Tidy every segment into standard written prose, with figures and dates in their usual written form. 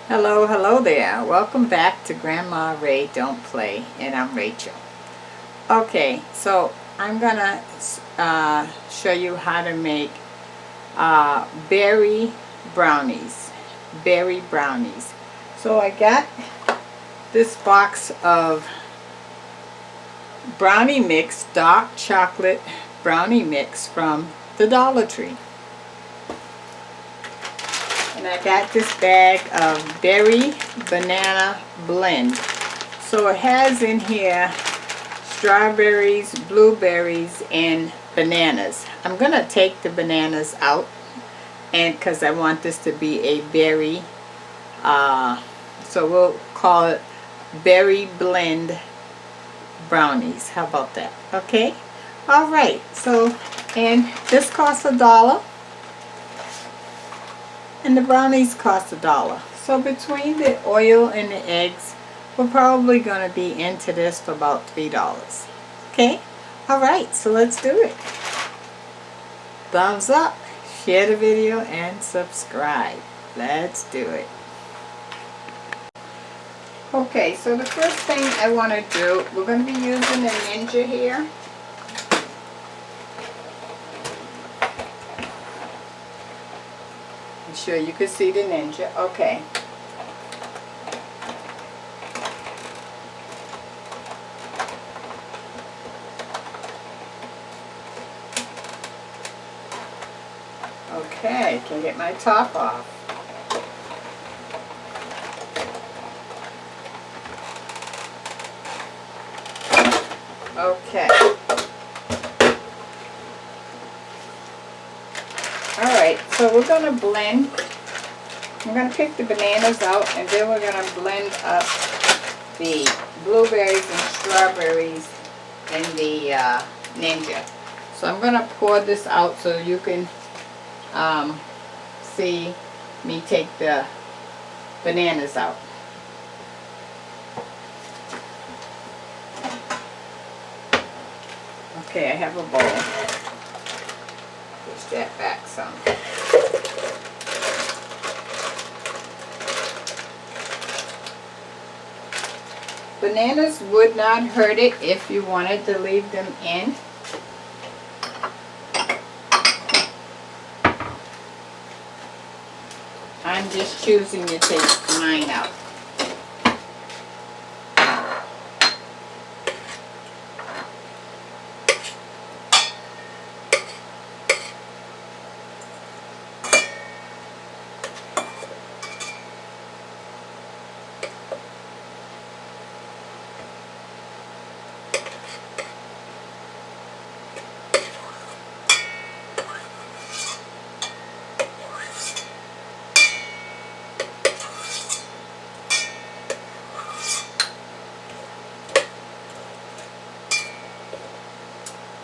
Hello there. Welcome back to Grandma Ray Don't Play, and I'm Rachel. Okay, so I'm gonna show you how to make berry brownies. Berry brownies. So I got this box of brownie mix, dark chocolate brownie mix from the Dollar Tree. And I got this bag of berry banana blend. So it has in here strawberries, blueberries, and bananas. I'm going to take the bananas out, and because I want this to be a berry, so we'll call it berry blend brownies. How about that? Okay. All right. So, and this costs $1. And the brownies cost $1. So between the oil and the eggs, we're probably going to be into this for about $3. Okay? Alright, so let's do it. Thumbs up, share the video, and subscribe. Let's do it. Okay, so the first thing I want to do, we're going to be using the Ninja here. Sure you can see the Ninja. Okay. Okay, can get my top off. Okay. Alright, so we're going to blend. I'm going to pick the bananas out, and then we're going to blend up the blueberries and strawberries in the Ninja. So I'm going to pour this out so you can see me take the bananas out. Okay, I have a bowl. Push that back some. Bananas would not hurt it if you wanted to leave them in. I'm just choosing to take mine out.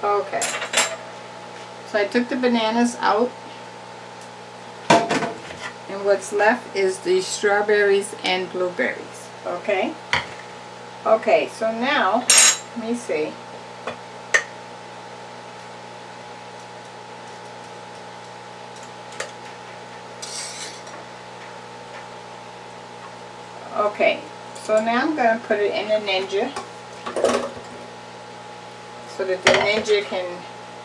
Okay, so I took the bananas out, and what's left is the strawberries and blueberries. Okay, okay, so now, let me see. Okay, so now I'm going to put it in a Ninja, so that the Ninja can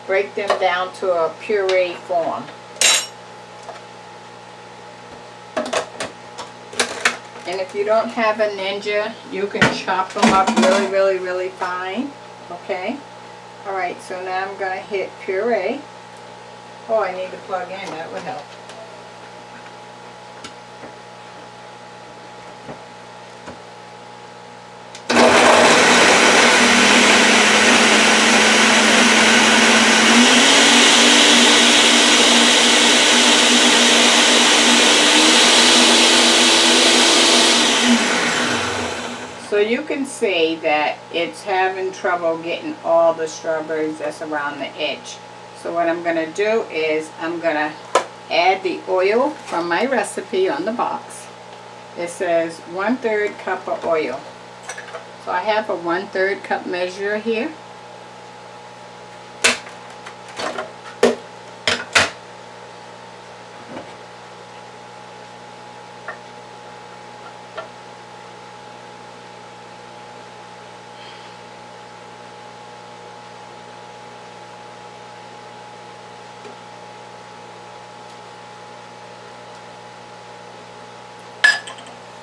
break them down to a puree form. And if you don't have a Ninja, you can chop them up really fine. Okay? Alright, so now I'm going to hit puree. Oh, I need to plug in. That would help. So you can see that it's having trouble getting all the strawberries that's around the edge. So what I'm going to do is I'm going to add the oil from my recipe on the box. It says 1/3 cup of oil. So I have a 1/3 cup measure here.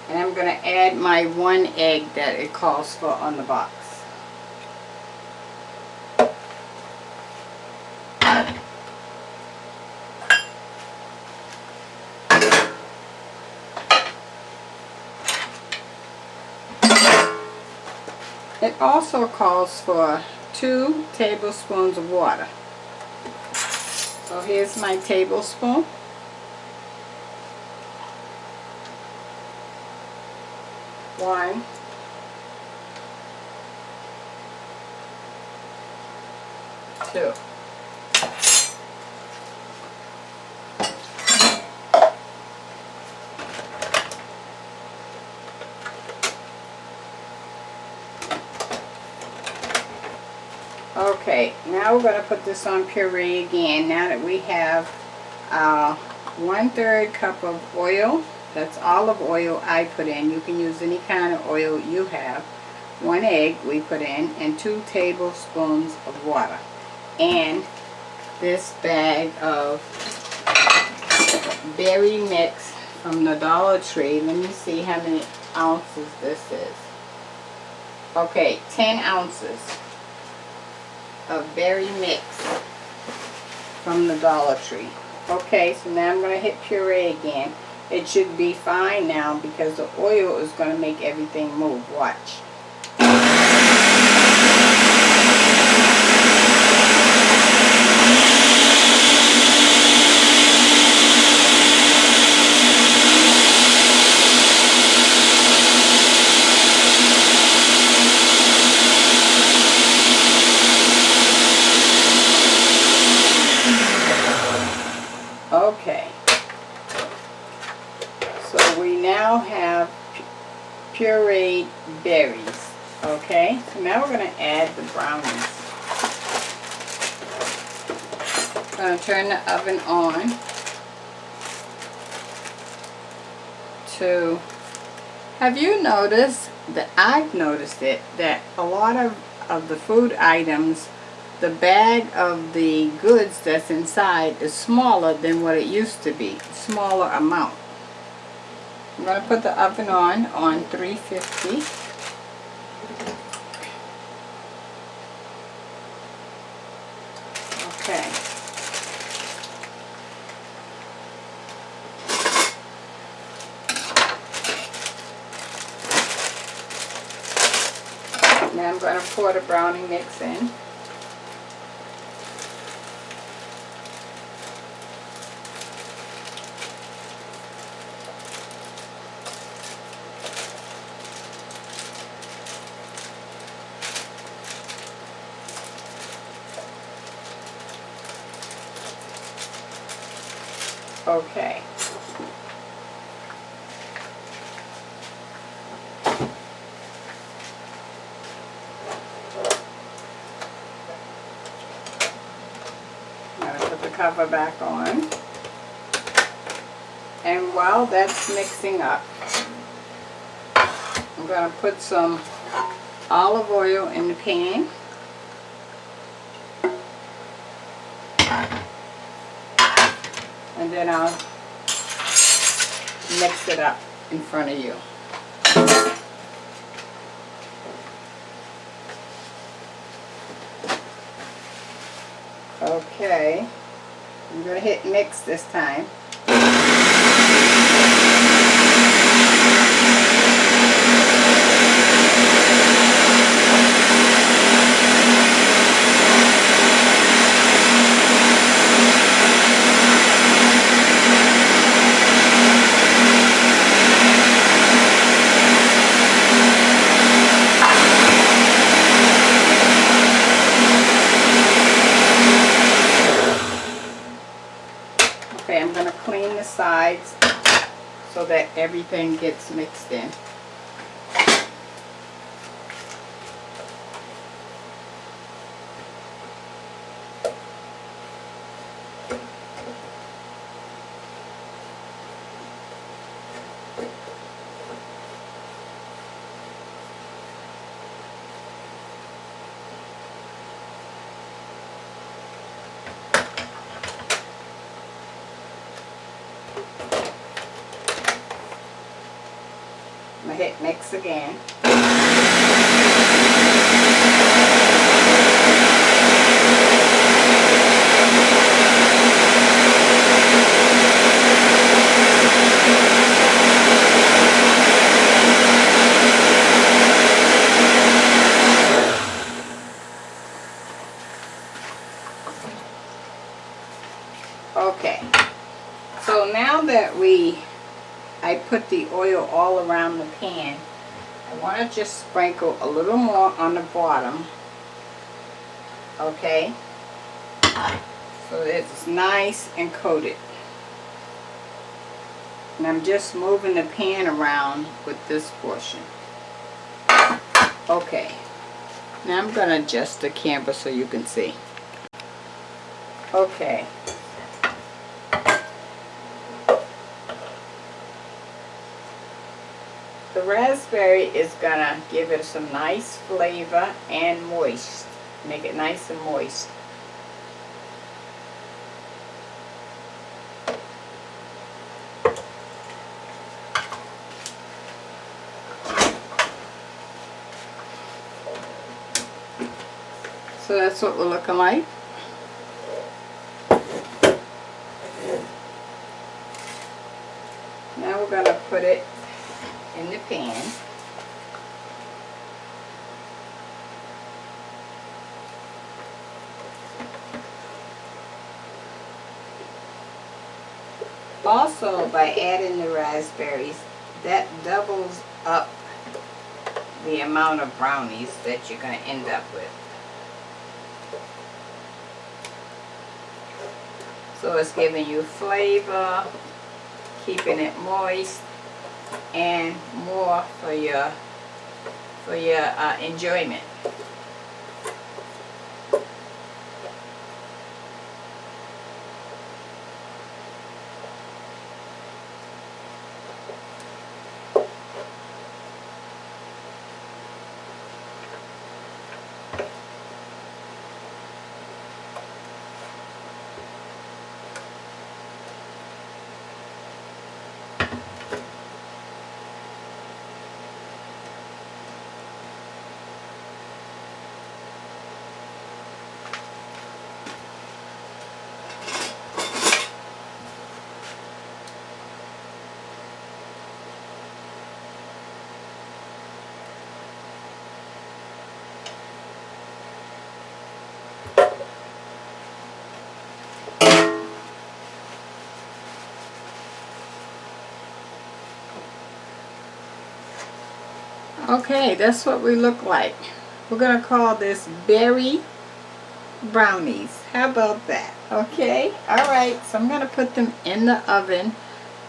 And I'm going to add my 1 egg that it calls for on the box. It also calls for 2 tablespoons of water. So here's my tablespoon. One, two. Okay, now we're going to put this on puree again. Now that we have 1/3 cup of oil, that's olive oil I put in. You can use any kind of oil you have. 1 egg we put in, and 2 tablespoons of water. And this bag of berry mix from the Dollar Tree. Let me see how many ounces this is. Okay, 10 ounces of berry mix from the Dollar Tree. Okay, so now I'm going to hit puree again. It should be fine now because the oil is going to make everything move. Watch. Okay, so we now have pureed berries. Okay, so now we're going to add the brownies. I'm going to turn the oven on to, have you noticed that, I've noticed it, that a lot of the food items, the bag of the goods that's inside is smaller than what it used to be, smaller amount. I'm going to put the oven on 350. Okay. Now I'm going to pour the brownie mix in. Okay. I'm going to put the cover back on. And while that's mixing up, I'm going to put some olive oil in the pan. And then I'll mix it up in front of you. Okay, I'm going to hit mix this time. Okay, I'm going to clean the sides so that everything gets mixed in. I'm going to hit mix again. Okay, so now that I put the oil all around the pan, I want to just sprinkle a little more on the bottom, okay, so it's nice and coated. And I'm just moving the pan around with this portion. Okay, now I'm going to adjust the camera so you can see. Okay. The raspberry is going to give it some nice flavor and moist. Make it nice and moist. So that's what we're looking like. Now we're going to put it in the pan. Also, by adding the raspberries, that doubles up the amount of brownies that you're going to end up with. So it's giving you flavor, keeping it moist, and more for your enjoyment. Okay, that's what we look like. We're going to call this berry brownies. How about that? Okay, alright, so I'm going to put them in the oven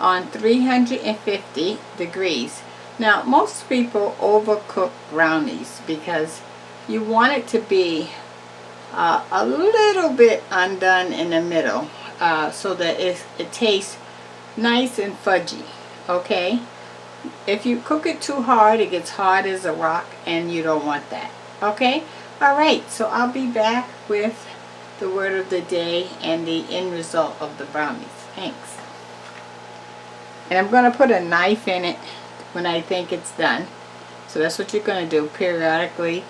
on 350 degrees. Now, most people overcook brownies because you want it to be a little bit undone in the middle so that it tastes nice and fudgy, okay? If you cook it too hard, it gets hard as a rock, and you don't want that. Okay? Alright, so I'll be back with the word of the day and the end result of the brownies. Thanks. And I'm going to put a knife in it when I think it's done. So that's what you're going to do. Periodically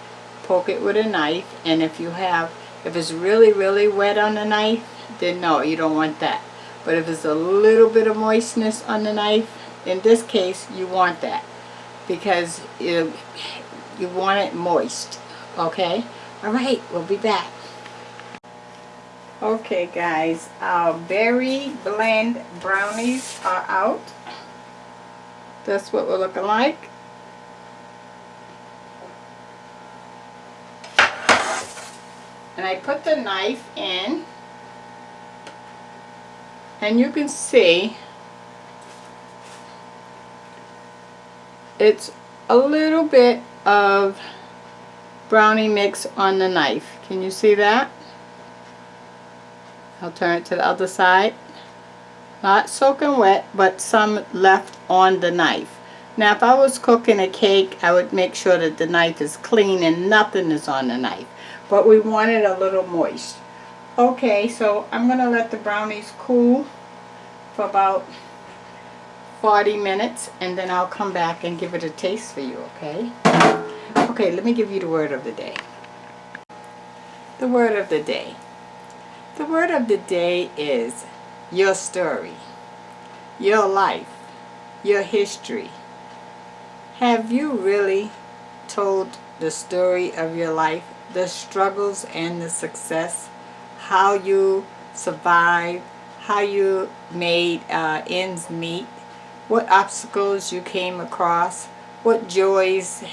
poke it with a knife, and if it's really, really wet on the knife, then no, you don't want that. But if it's a little bit of moistness on the knife, in this case, you want that because you want it moist. Okay? Alright, we'll be back. Okay, guys, our berry blend brownies are out. That's what we're looking like. And I put the knife in, and you can see it's a little bit of brownie mix on the knife. Can you see that? I'll turn it to the other side. Not soaking wet, but some left on the knife. Now, if I was cooking a cake, I would make sure that the knife is clean and nothing is on the knife. But we want it a little moist. Okay, so I'm going to let the brownies cool for about 40 minutes, and then I'll come back and give it a taste for you, okay? Okay, let me give you the word of the day. The word of the day. The word of the day is your story, your life, your history. Have you really told the story of your life, the struggles and the success, how you survived, how you made ends meet, what obstacles you came across, what joys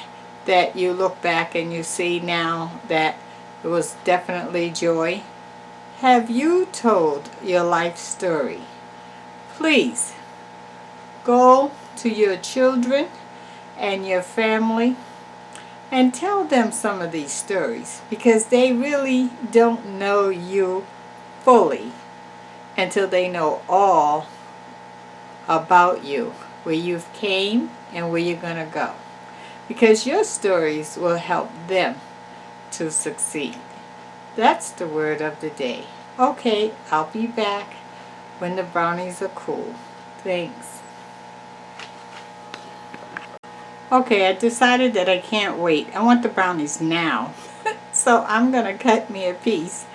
that you look back and you see now that it was definitely joy? Have you told your life story? Please go to your children and your family and tell them some of these stories, because they really don't know you fully until they know all about you, where you've came and where you're going to go, because your stories will help them to succeed. That's the word of the day. Okay, I'll be back when the brownies are cool. Thanks. Okay, I decided that I can't wait. I want the brownies now. So I'm going to cut me a piece,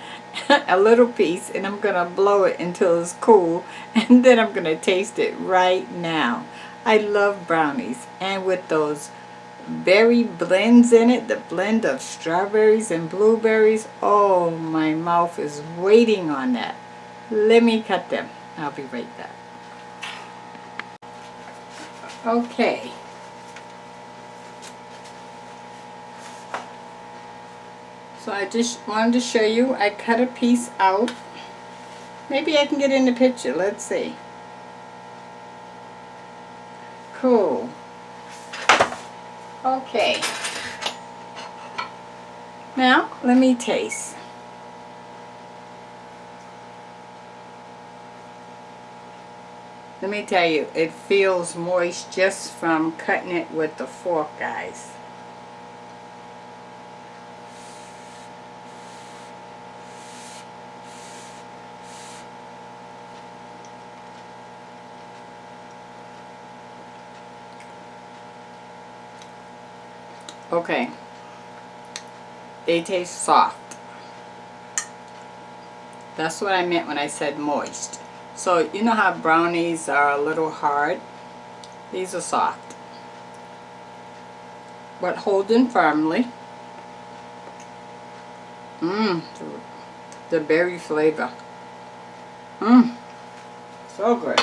a little piece, and I'm going to blow it until it's cool, and then I'm going to taste it right now. I love brownies, and with those berry blends in it, the blend of strawberries and blueberries, oh, my mouth is waiting on that. Let me cut them. I'll be right back. Okay. So I just wanted to show you, I cut a piece out. Maybe I can get in the picture, let's see. Cool. Okay. Now, let me taste. Let me tell you, it feels moist just from cutting it with the fork, guys. Okay, they taste soft. That's what I meant when I said moist. So you know how brownies are a little hard? These are soft, but holding firmly. The berry flavor. So good.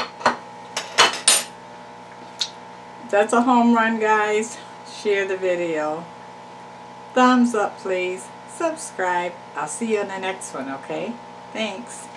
That's a home run, guys. Share the video. Thumbs up, please. Subscribe. I'll see you on the next one, okay? Thanks.